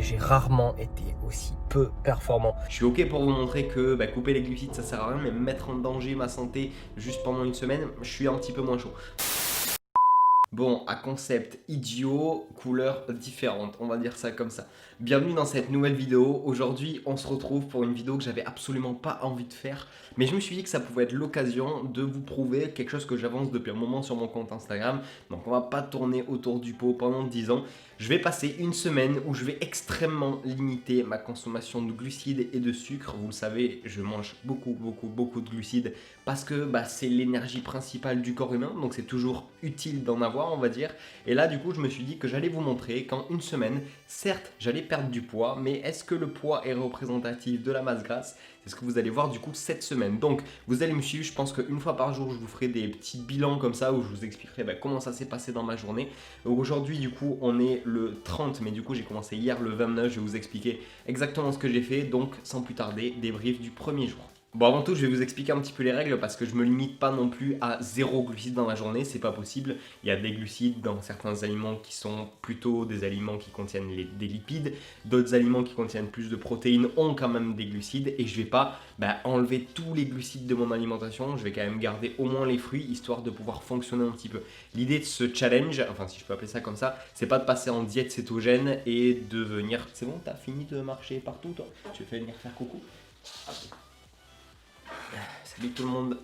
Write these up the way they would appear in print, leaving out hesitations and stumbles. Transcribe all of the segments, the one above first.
j'ai rarement été aussi peu performant. Je suis ok pour vous montrer que couper les glucides ça sert à rien, mais mettre en danger ma santé juste pendant une semaine, je suis un petit peu moins chaud. Bon, à concept idiot, couleur différente, on va dire ça comme ça. Bienvenue dans cette nouvelle vidéo. Aujourd'hui, on se retrouve pour une vidéo que j'avais absolument pas envie de faire, mais je me suis dit que ça pouvait être l'occasion de vous prouver quelque chose que j'avance depuis un moment sur mon compte Instagram. Donc on va pas tourner autour du pot pendant 10 ans. Je vais passer une semaine où je vais extrêmement limiter ma consommation de glucides et de sucre. Vous le savez, je mange beaucoup de glucides parce que c'est l'énergie principale du corps humain, donc c'est toujours utile d'en avoir, on va dire. Et là, du coup, je me suis dit que j'allais vous montrer qu'en une semaine, certes, j'allais perdre du poids, mais est-ce que le poids est représentatif de la masse grasse? C'est ce que vous allez voir du coup cette semaine. Donc, vous allez me suivre, je pense qu'une fois par jour, je vous ferai des petits bilans comme ça où je vous expliquerai comment ça s'est passé dans ma journée. Aujourd'hui, du coup, on est le 30, mais du coup, j'ai commencé hier le 29. Je vais vous expliquer exactement ce que j'ai fait. Donc, sans plus tarder, débrief du premier jour. Bon, avant tout, je vais vous expliquer un petit peu les règles parce que je me limite pas non plus à 0 glucides dans la journée, c'est pas possible. Il y a des glucides dans certains aliments qui sont plutôt des aliments qui contiennent des lipides, d'autres aliments qui contiennent plus de protéines ont quand même des glucides et je vais pas enlever tous les glucides de mon alimentation, je vais quand même garder au moins les fruits histoire de pouvoir fonctionner un petit peu. L'idée de ce challenge, enfin si je peux appeler ça comme ça, c'est pas de passer en diète cétogène et de venir... C'est bon, t'as fini de marcher partout toi? Tu veux venir faire coucou? Salut tout le monde.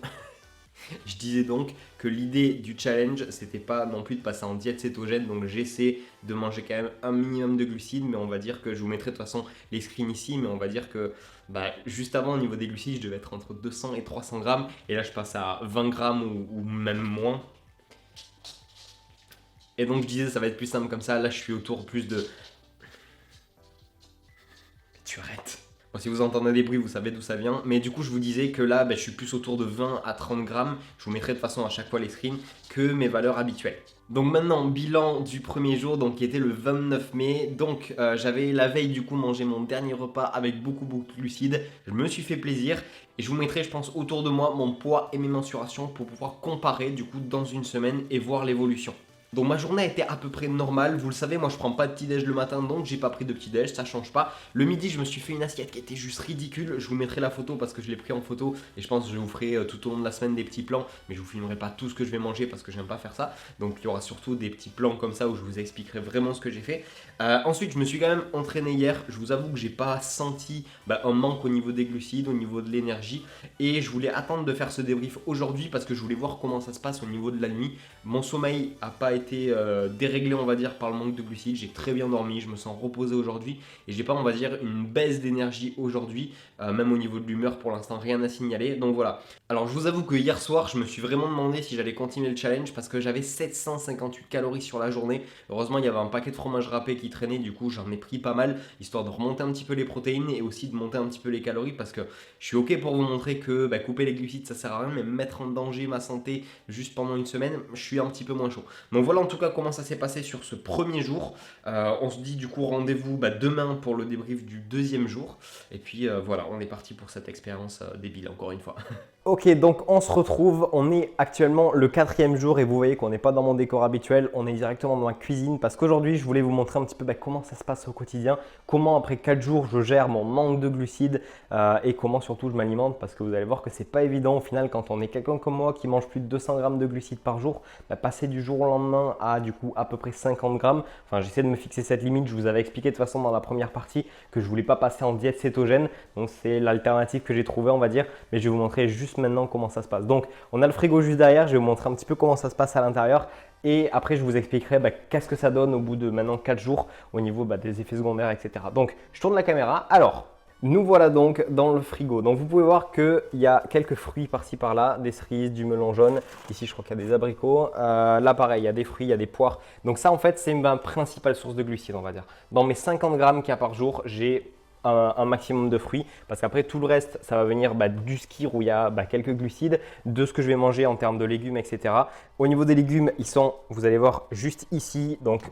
Je disais donc que l'idée du challenge, c'était pas non plus de passer en diète cétogène, donc j'essaie de manger quand même un minimum de glucides, mais on va dire que je vous mettrai de toute façon les screens ici, mais on va dire que juste avant au niveau des glucides, je devais être entre 200 et 300 grammes, et là je passe à 20 grammes ou même moins. Et donc je disais ça va être plus simple comme ça, là je suis autour plus de... Tu arrêtes. Bon, si vous entendez des bruits, vous savez d'où ça vient. Mais du coup, je vous disais que là, je suis plus autour de 20 à 30 grammes. Je vous mettrai de toute façon à chaque fois les screens que mes valeurs habituelles. Donc maintenant, bilan du premier jour, donc qui était le 29 mai. Donc j'avais la veille du coup mangé mon dernier repas avec beaucoup de glucides. Je me suis fait plaisir. Et je vous mettrai, je pense, autour de moi mon poids et mes mensurations pour pouvoir comparer du coup dans une semaine et voir l'évolution. Donc ma journée a été à peu près normale, vous le savez, moi je prends pas de petit déj le matin donc j'ai pas pris de petit déj, ça change pas. Le midi je me suis fait une assiette qui était juste ridicule, je vous mettrai la photo parce que je l'ai pris en photo et je pense que je vous ferai tout au long de la semaine des petits plans, mais je vous filmerai pas tout ce que je vais manger parce que j'aime pas faire ça. Donc il y aura surtout des petits plans comme ça où je vous expliquerai vraiment ce que j'ai fait. Ensuite je me suis quand même entraîné hier, je vous avoue que j'ai pas senti un manque au niveau des glucides, au niveau de l'énergie et je voulais attendre de faire ce débrief aujourd'hui parce que je voulais voir comment ça se passe au niveau de la nuit. Mon sommeil a pas été déréglé on va dire par le manque de glucides, j'ai très bien dormi, je me sens reposé aujourd'hui et j'ai pas on va dire une baisse d'énergie aujourd'hui, même au niveau de l'humeur pour l'instant rien à signaler, donc voilà. Alors je vous avoue que hier soir je me suis vraiment demandé si j'allais continuer le challenge parce que j'avais 758 calories sur la journée, heureusement il y avait un paquet de fromage râpé qui traînait, du coup j'en ai pris pas mal histoire de remonter un petit peu les protéines et aussi de monter un petit peu les calories parce que je suis ok pour vous montrer que couper les glucides ça sert à rien, mais mettre en danger ma santé juste pendant une semaine, je suis un petit peu moins chaud. Donc voilà en tout cas comment ça s'est passé sur ce premier jour. On se dit du coup rendez-vous demain pour le débrief du deuxième jour. Et puis voilà, on est parti pour cette expérience débile encore une fois. Ok, donc on se retrouve, on est actuellement le 4e jour et vous voyez qu'on n'est pas dans mon décor habituel, on est directement dans ma cuisine parce qu'aujourd'hui je voulais vous montrer un petit peu comment ça se passe au quotidien, comment après 4 jours je gère mon manque de glucides et comment surtout je m'alimente parce que vous allez voir que c'est pas évident au final quand on est quelqu'un comme moi qui mange plus de 200 grammes de glucides par jour, passer du jour au lendemain à du coup à peu près 50 grammes, enfin j'essaie de me fixer cette limite, je vous avais expliqué de toute façon dans la première partie que je voulais pas passer en diète cétogène, donc c'est l'alternative que j'ai trouvée on va dire, mais je vais vous montrer juste maintenant comment ça se passe. Donc on a le frigo juste derrière, je vais vous montrer un petit peu comment ça se passe à l'intérieur et après je vous expliquerai qu'est-ce que ça donne au bout de maintenant 4 jours au niveau des effets secondaires, etc. Donc je tourne la caméra. Alors nous voilà donc dans le frigo. Donc vous pouvez voir qu'il y a quelques fruits par-ci par-là, des cerises, du melon jaune. Ici je crois qu'il y a des abricots. Là pareil, il y a des fruits, il y a des poires. Donc ça en fait c'est ma principale source de glucides on va dire. Dans mes 50 grammes qu'il y a par jour, j'ai un maximum de fruits parce qu'après tout le reste, ça va venir du skyr où il y a quelques glucides, de ce que je vais manger en termes de légumes, etc. Au niveau des légumes, ils sont, vous allez voir, juste ici. Donc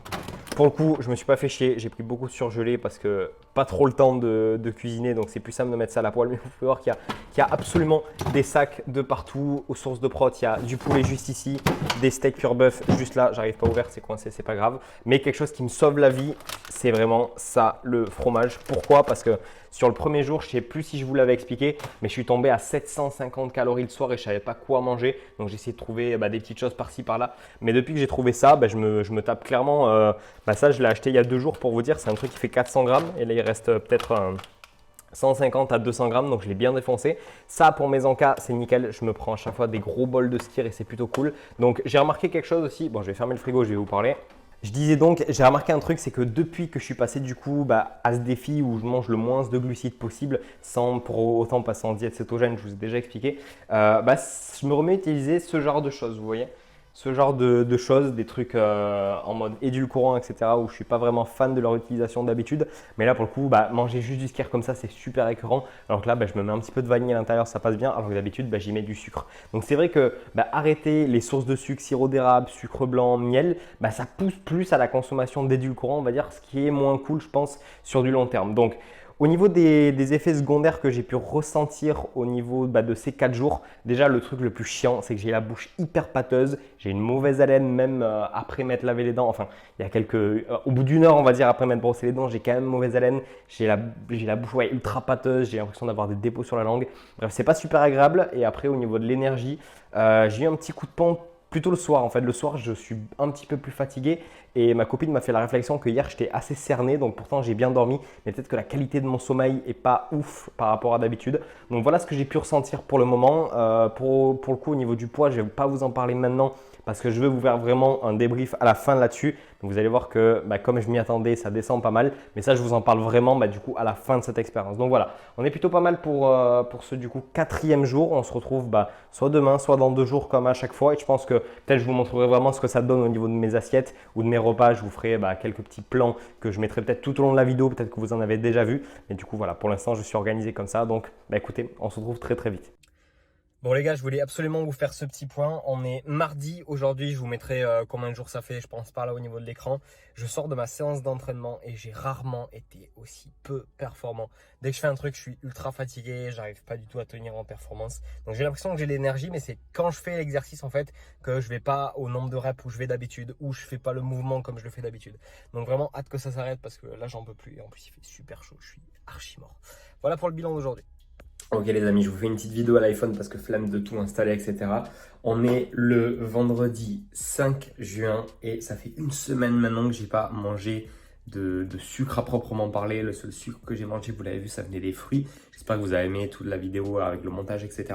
pour le coup, je ne me suis pas fait chier. J'ai pris beaucoup de surgelé parce que pas trop le temps de cuisiner. Donc c'est plus simple de mettre ça à la poêle. Mais vous pouvez voir qu'il y a absolument des sacs de partout aux sources de prot. Il y a du poulet juste ici, des steaks pur bœuf juste là. J'arrive pas à ouvrir, c'est coincé, c'est pas grave. Mais quelque chose qui me sauve la vie, c'est vraiment ça, le fromage. Pourquoi? Parce que sur le premier jour, je ne sais plus si je vous l'avais expliqué, mais je suis tombé à 750 calories le soir et je ne savais pas quoi manger. Donc j'ai essayé de trouver des petites choses par-ci par-là. Mais depuis que j'ai trouvé ça, je me tape clairement. Ça, je l'ai acheté il y a 2 jours pour vous dire. C'est un truc qui fait 400 grammes et là il reste peut-être 150 à 200 grammes, donc je l'ai bien défoncé. Ça, pour mes encas, c'est nickel. Je me prends à chaque fois des gros bols de skyr et c'est plutôt cool. Donc j'ai remarqué quelque chose aussi. Bon, je vais fermer le frigo, je vais vous parler. Je disais donc, j'ai remarqué un truc, c'est que depuis que je suis passé du coup à ce défi où je mange le moins de glucides possible, sans pour autant passer en diète cétogène, je vous ai déjà expliqué, je me remets à utiliser ce genre de choses, vous voyez. Ce genre de choses, des trucs en mode édulcorant, etc. où je ne suis pas vraiment fan de leur utilisation d'habitude. Mais là, pour le coup, manger juste du skyr comme ça, c'est super écœurant. Alors que là, je me mets un petit peu de vanille à l'intérieur, ça passe bien. Alors que d'habitude, j'y mets du sucre. Donc c'est vrai que arrêter les sources de sucre, sirop d'érable, sucre blanc, miel, ça pousse plus à la consommation d'édulcorants, on va dire, ce qui est moins cool, je pense, sur du long terme. Donc, au niveau des effets secondaires que j'ai pu ressentir au niveau de ces 4 jours, déjà le truc le plus chiant, c'est que j'ai la bouche hyper pâteuse, j'ai une mauvaise haleine même après m'être lavé les dents. Enfin, il y a au bout d'1 heure, on va dire, après m'être brossé les dents, j'ai quand même mauvaise haleine. J'ai la bouche ultra pâteuse, j'ai l'impression d'avoir des dépôts sur la langue. Bref, c'est pas super agréable. Et après, au niveau de l'énergie, j'ai eu un petit coup de pompe plutôt le soir. En fait, le soir, je suis un petit peu plus fatigué et ma copine m'a fait la réflexion que hier, j'étais assez cerné. Donc pourtant, j'ai bien dormi, mais peut-être que la qualité de mon sommeil est pas ouf par rapport à d'habitude. Donc voilà ce que j'ai pu ressentir pour le moment. Pour le coup, au niveau du poids, je ne vais pas vous en parler maintenant parce que je veux vous faire vraiment un débrief à la fin là-dessus. Donc vous allez voir que comme je m'y attendais, ça descend pas mal. Mais ça, je vous en parle vraiment du coup à la fin de cette expérience. Donc voilà, on est plutôt pas mal pour ce du coup 4e jour. On se retrouve soit demain, soit dans 2 jours comme à chaque fois. Et je pense que peut-être je vous montrerai vraiment ce que ça donne au niveau de mes assiettes ou de mes repas. Je vous ferai quelques petits plans que je mettrai peut-être tout au long de la vidéo. Peut-être que vous en avez déjà vu. Mais du coup voilà, pour l'instant, je suis organisé comme ça. Donc écoutez, on se retrouve très très vite. Bon les gars, je voulais absolument vous faire ce petit point. On est mardi aujourd'hui, je vous mettrai combien de jours ça fait, je pense par là au niveau de l'écran. Je sors de ma séance d'entraînement et j'ai rarement été aussi peu performant. Dès que je fais un truc, je suis ultra fatigué, j'arrive pas du tout à tenir en performance. Donc j'ai l'impression que j'ai l'énergie, mais c'est quand je fais l'exercice en fait que je vais pas au nombre de reps où je vais d'habitude, ou je fais pas le mouvement comme je le fais d'habitude. Donc vraiment hâte que ça s'arrête parce que là j'en peux plus et en plus il fait super chaud, je suis archi mort. Voilà pour le bilan d'aujourd'hui. Ok les amis, je vous fais une petite vidéo à l'iPhone parce que flemme de tout installer, etc. On est le vendredi 5 juin et ça fait 1 semaine maintenant que j'ai pas mangé de sucre à proprement parler. Le seul sucre que j'ai mangé, vous l'avez vu, ça venait des fruits. J'espère que vous avez aimé toute la vidéo avec le montage, etc.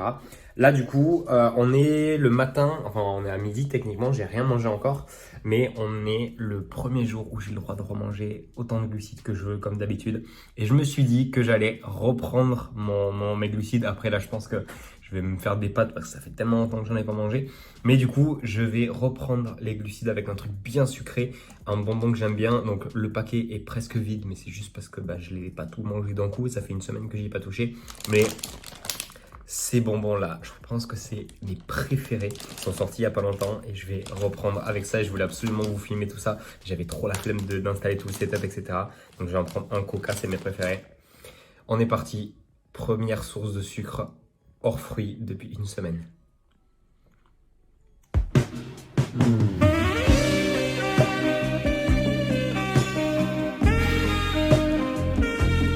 Là du coup, on est le matin, enfin on est à midi techniquement, j'ai rien mangé encore. Mais on est le premier jour où j'ai le droit de remanger autant de glucides que je veux comme d'habitude. Et je me suis dit que j'allais reprendre mes glucides. Après là, je pense que je vais me faire des pâtes parce que ça fait tellement longtemps que j'en ai pas mangé. Mais du coup, je vais reprendre les glucides avec un truc bien sucré, un bonbon que j'aime bien. Donc le paquet est presque vide, mais c'est juste parce que je ne l'ai pas tout mangé d'un coup. Ça fait 1 semaine que j'y ai pas touché. Mais ces bonbons-là, je pense que c'est mes préférés. Ils sont sortis il n'y a pas longtemps et je vais reprendre avec ça. Je voulais absolument vous filmer tout ça. J'avais trop la flemme d'installer tout le setup, etc. Donc je vais en prendre un Coca, c'est mes préférés. On est parti. Première source de sucre hors fruits depuis 1 semaine.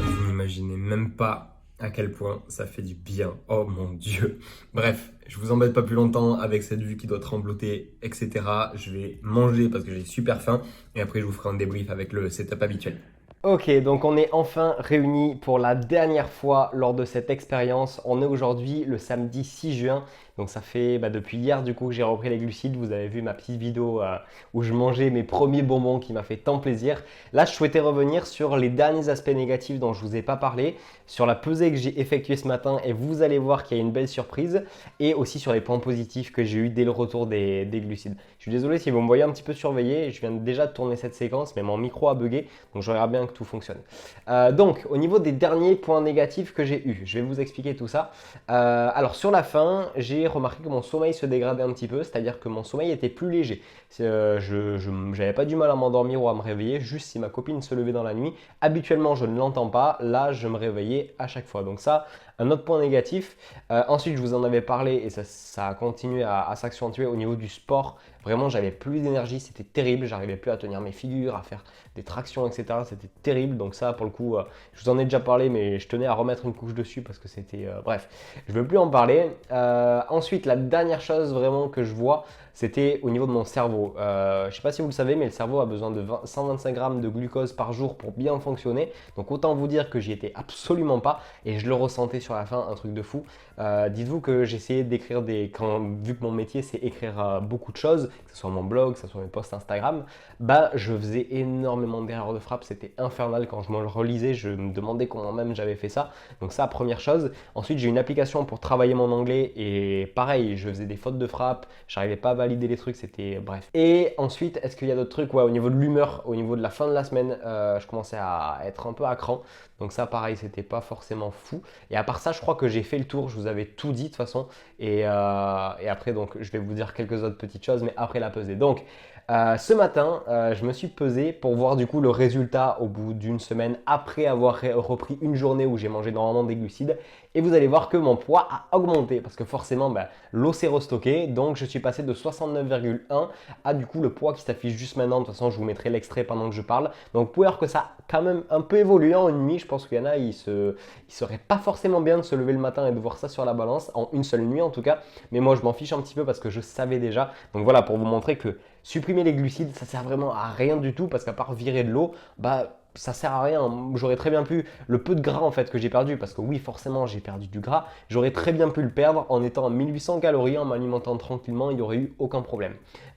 Vous n'imaginez même pas à quel point ça fait du bien. Oh mon Dieu. Bref, je vous embête pas plus longtemps avec cette vue qui doit trembloter, etc. Je vais manger parce que j'ai super faim et après je vous ferai un débrief avec le setup habituel. Ok, donc on est enfin réunis pour la dernière fois lors de cette expérience. On est aujourd'hui le samedi 6 juin. Donc ça fait depuis hier du coup que j'ai repris les glucides. Vous avez vu ma petite vidéo où je mangeais mes premiers bonbons qui m'a fait tant plaisir. Là, je souhaitais revenir sur les derniers aspects négatifs dont je vous ai pas parlé, sur la pesée que j'ai effectuée ce matin et vous allez voir qu'il y a une belle surprise, et aussi sur les points positifs que j'ai eu dès le retour des glucides. Je suis désolé si vous me voyez un petit peu surveillé, je viens déjà de tourner cette séquence mais mon micro a bugué, donc je regarde bien que tout fonctionne. Donc au niveau des derniers points négatifs que j'ai eu, je vais vous expliquer tout ça. Alors sur la fin, j'ai remarqué que mon sommeil se dégradait un petit peu, c'est-à-dire que mon sommeil était plus léger. Je n'avais pas du mal à m'endormir ou à me réveiller, juste si ma copine se levait dans la nuit. Habituellement, je ne l'entends pas, là, je me réveillais à chaque fois. Donc ça, un autre point négatif. Ensuite, je vous en avais parlé et ça a continué à s'accentuer au niveau du sport. Vraiment, j'avais plus d'énergie, c'était terrible. J'arrivais plus à tenir mes figures, à faire des tractions, etc. C'était terrible. Donc ça, pour le coup, je vous en ai déjà parlé, mais je tenais à remettre une couche dessus parce que c'était... bref, je ne veux plus en parler. Ensuite, la dernière chose vraiment que je vois, c'était au niveau de mon cerveau. Je ne sais pas si vous le savez, mais le cerveau a besoin de 125 grammes de glucose par jour pour bien fonctionner. Donc autant vous dire que j'y étais absolument pas et je le ressentais sur la fin, un truc de fou. Dites-vous que j'essayais d'écrire vu que mon métier c'est écrire beaucoup de choses, que ce soit mon blog, que ce soit mes posts Instagram, je faisais énormément d'erreurs de frappe, c'était infernal quand je me le relisais, je me demandais comment même j'avais fait ça. Donc ça, première chose. Ensuite, j'ai une application pour travailler mon anglais et pareil, je faisais des fautes de frappe, j'arrivais pas à valider les trucs, c'était bref. Et ensuite, est-ce qu'il y a d'autres trucs? Ouais, au niveau de l'humeur, au niveau de la fin de la semaine, je commençais à être un peu à cran. Donc ça, pareil, c'était pas forcément fou. Et à part ça, je crois que j'ai fait le tour. Je vous avais tout dit de toute façon. Et après, donc, je vais vous dire quelques autres petites choses, mais après la pesée. Donc, ce matin, je me suis pesé pour voir du coup le résultat au bout d'une semaine après avoir repris une journée où j'ai mangé normalement des glucides. Et vous allez voir que mon poids a augmenté parce que forcément l'eau s'est restockée. Donc je suis passé de 69,1 à du coup le poids qui s'affiche juste maintenant. De toute façon, je vous mettrai l'extrait pendant que je parle. Donc vous pouvez voir que ça a quand même un peu évolué en une nuit. Je pense qu'il y en a, il serait pas forcément bien de se lever le matin et de voir ça sur la balance en une seule nuit en tout cas. Mais moi je m'en fiche un petit peu parce que je savais déjà. Donc voilà, pour vous montrer que supprimer les glucides, ça sert vraiment à rien du tout parce qu'à part virer de l'eau, ça sert à rien. J'aurais très bien pu, le peu de gras en fait que j'ai perdu, parce que oui forcément j'ai perdu du gras, j'aurais très bien pu le perdre en étant à 1800 calories, en m'alimentant tranquillement, il n'y aurait eu aucun problème.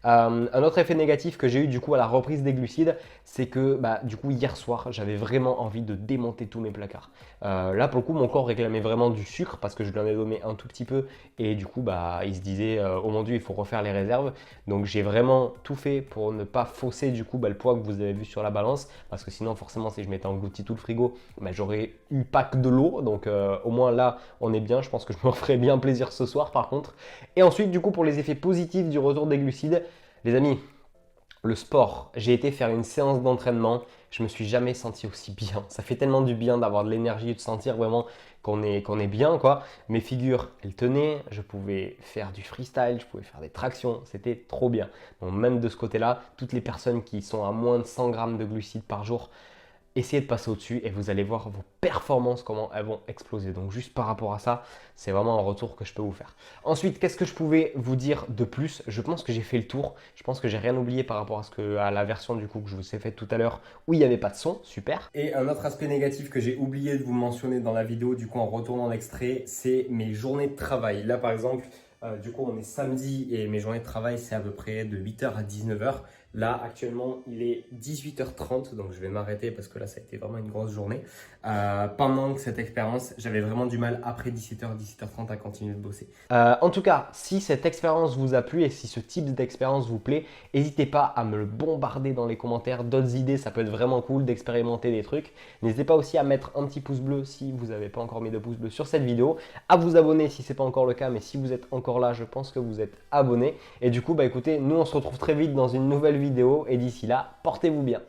Un autre effet négatif que j'ai eu du coup à la reprise des glucides, c'est que du coup hier soir j'avais vraiment envie de démonter tous mes placards. Là pour le coup mon corps réclamait vraiment du sucre parce que je lui en ai donné un tout petit peu et du coup il se disait oh mon dieu il faut refaire les réserves. Donc j'ai vraiment tout fait pour ne pas fausser du coup le poids que vous avez vu sur la balance, parce que sinon forcément si je m'étais englouti tout le frigo, j'aurais eu pas que de l'eau. Donc au moins là on est bien, je pense que je me ferai bien plaisir ce soir par contre. Et ensuite du coup pour les effets positifs du retour des glucides, les amis, le sport, j'ai été faire une séance d'entraînement, je me suis jamais senti aussi bien. Ça fait tellement du bien d'avoir de l'énergie et de sentir vraiment qu'on est bien quoi. Mes figures, elles tenaient, je pouvais faire du freestyle, je pouvais faire des tractions, c'était trop bien. Donc même de ce côté-là, toutes les personnes qui sont à moins de 100 grammes de glucides par jour, essayez de passer au-dessus et vous allez voir vos performances, comment elles vont exploser. Donc juste par rapport à ça, c'est vraiment un retour que je peux vous faire. Ensuite, qu'est-ce que je pouvais vous dire de plus? Je pense que j'ai fait le tour. Je pense que j'ai rien oublié par rapport à la version du coup que je vous ai faite tout à l'heure où il n'y avait pas de son. Super. Et un autre aspect négatif que j'ai oublié de vous mentionner dans la vidéo, du coup en retournant l'extrait, c'est mes journées de travail. Là par exemple, du coup on est samedi et mes journées de travail c'est à peu près de 8h à 19h. Là, actuellement, il est 18h30, donc je vais m'arrêter parce que là, ça a été vraiment une grosse journée. Pendant cette expérience, j'avais vraiment du mal après 17h, 17h30 à continuer de bosser. En tout cas, si cette expérience vous a plu et si ce type d'expérience vous plaît, n'hésitez pas à me le bombarder dans les commentaires. D'autres idées, ça peut être vraiment cool d'expérimenter des trucs. N'hésitez pas aussi à mettre un petit pouce bleu si vous n'avez pas encore mis de pouce bleu sur cette vidéo. À vous abonner si ce n'est pas encore le cas, mais si vous êtes encore là, je pense que vous êtes abonné. Et du coup, écoutez, nous on se retrouve très vite dans une nouvelle vidéo et d'ici là, portez-vous bien.